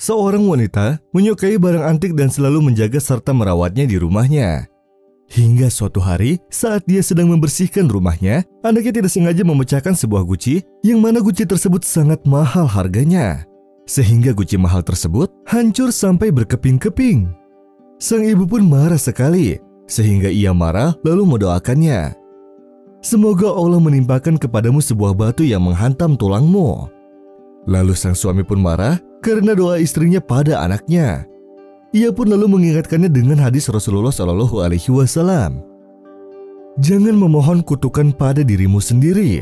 seorang wanita menyukai barang antik dan selalu menjaga serta merawatnya di rumahnya. Hingga suatu hari, saat dia sedang membersihkan rumahnya, anaknya tidak sengaja memecahkan sebuah guci, yang mana guci tersebut sangat mahal harganya. Sehingga guci mahal tersebut hancur sampai berkeping-keping. Sang ibu pun marah sekali, sehingga ia marah lalu mendoakannya. Semoga Allah menimpakan kepadamu sebuah batu yang menghantam tulangmu. Lalu sang suami pun marah karena doa istrinya pada anaknya. Ia pun lalu mengingatkannya dengan hadis Rasulullah SAW. Jangan memohon kutukan pada dirimu sendiri,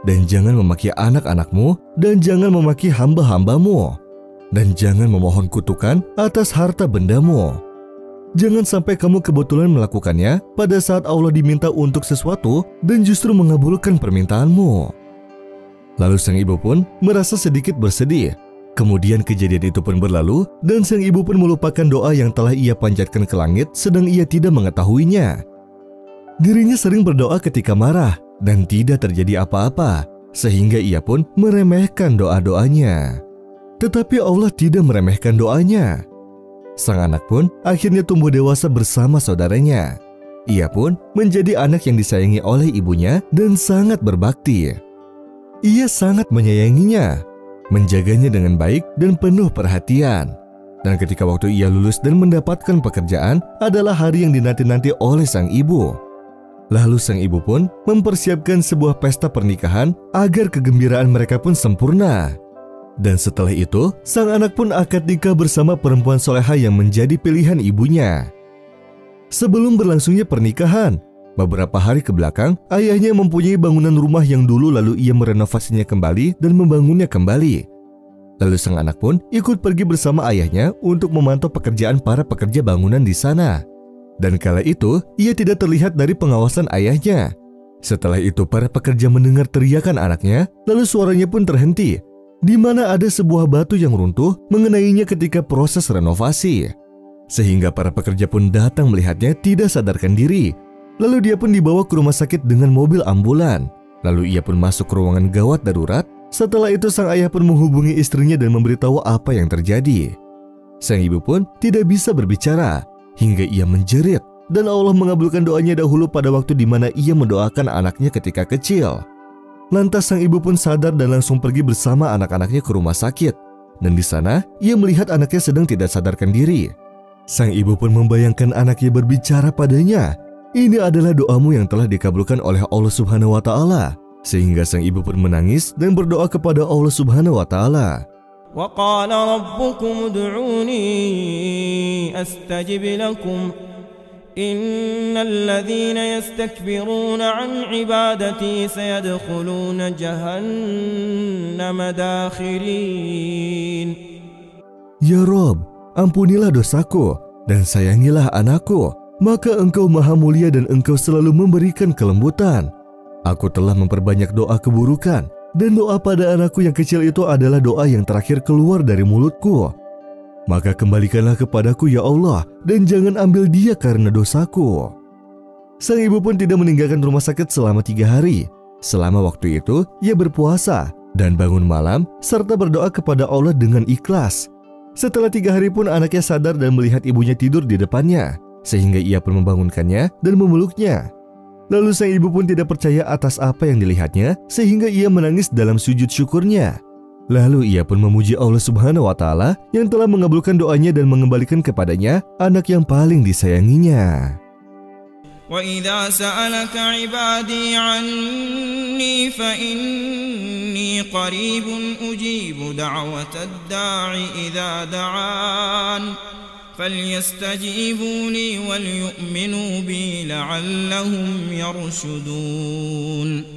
dan jangan memaki anak-anakmu, dan jangan memaki hamba-hambamu, dan jangan memohon kutukan atas harta bendamu. Jangan sampai kamu kebetulan melakukannya pada saat Allah diminta untuk sesuatu dan justru mengabulkan permintaanmu. Lalu sang ibu pun merasa sedikit bersedih. Kemudian kejadian itu pun berlalu dan sang ibu pun melupakan doa yang telah ia panjatkan ke langit sedang ia tidak mengetahuinya. Dirinya sering berdoa ketika marah dan tidak terjadi apa-apa, sehingga ia pun meremehkan doa-doanya. Tetapi Allah tidak meremehkan doanya. Sang anak pun akhirnya tumbuh dewasa bersama saudaranya. Ia pun menjadi anak yang disayangi oleh ibunya dan sangat berbakti. Ia sangat menyayanginya, menjaganya dengan baik dan penuh perhatian. Dan ketika waktu ia lulus dan mendapatkan pekerjaan adalah hari yang dinanti-nanti oleh sang ibu. Lalu sang ibu pun mempersiapkan sebuah pesta pernikahan agar kegembiraan mereka pun sempurna. Dan setelah itu, sang anak pun akad nikah bersama perempuan soleha yang menjadi pilihan ibunya. Sebelum berlangsungnya pernikahan, beberapa hari ke belakang, ayahnya mempunyai bangunan rumah yang dulu lalu ia merenovasinya kembali dan membangunnya kembali. Lalu sang anak pun ikut pergi bersama ayahnya untuk memantau pekerjaan para pekerja bangunan di sana. Dan kala itu, ia tidak terlihat dari pengawasan ayahnya. Setelah itu, para pekerja mendengar teriakan anaknya, lalu suaranya pun terhenti, di mana ada sebuah batu yang runtuh mengenainya ketika proses renovasi. Sehingga para pekerja pun datang melihatnya tidak sadarkan diri. Lalu dia pun dibawa ke rumah sakit dengan mobil ambulan. Lalu ia pun masuk ke ruangan gawat darurat. Setelah itu sang ayah pun menghubungi istrinya dan memberitahu apa yang terjadi. Sang ibu pun tidak bisa berbicara hingga ia menjerit, dan Allah mengabulkan doanya dahulu pada waktu di mana ia mendoakan anaknya ketika kecil. Lantas sang ibu pun sadar dan langsung pergi bersama anak-anaknya ke rumah sakit. Dan di sana ia melihat anaknya sedang tidak sadarkan diri. Sang ibu pun membayangkan anaknya berbicara padanya, "Ini adalah doamu yang telah dikabulkan oleh Allah Subhanahu wa Ta'ala." Sehingga sang ibu pun menangis dan berdoa kepada Allah Subhanahu wa Ta'ala. "Wa qala rabbukum ud'uni astajib lakum. Innal ladzina yastakbiruna 'an 'ibadati sayadkhuluna jahannama dakhirin." Ya Rob, ampunilah dosaku dan sayangilah anakku, maka Engkau maha mulia dan Engkau selalu memberikan kelembutan. Aku telah memperbanyak doa keburukan, dan doa pada anakku yang kecil itu adalah doa yang terakhir keluar dari mulutku. Maka kembalikanlah kepadaku ya Allah, dan jangan ambil dia karena dosaku. Sang ibu pun tidak meninggalkan rumah sakit selama 3 hari. Selama waktu itu, ia berpuasa dan bangun malam, serta berdoa kepada Allah dengan ikhlas. Setelah 3 hari pun anaknya sadar dan melihat ibunya tidur di depannya, sehingga ia pun membangunkannya dan memeluknya. Lalu sang ibu pun tidak percaya atas apa yang dilihatnya, sehingga ia menangis dalam sujud syukurnya. Lalu ia pun memuji Allah Subhanahu wa Ta'ala yang telah mengabulkan doanya dan mengembalikan kepadanya anak yang paling disayanginya. Wa idza sa'alaka 'ibadi 'anni fa inni qaribun ujibu da'watad da'i idza da'an falyastajibu li wal yu'minu bi la'allahum yarshudun.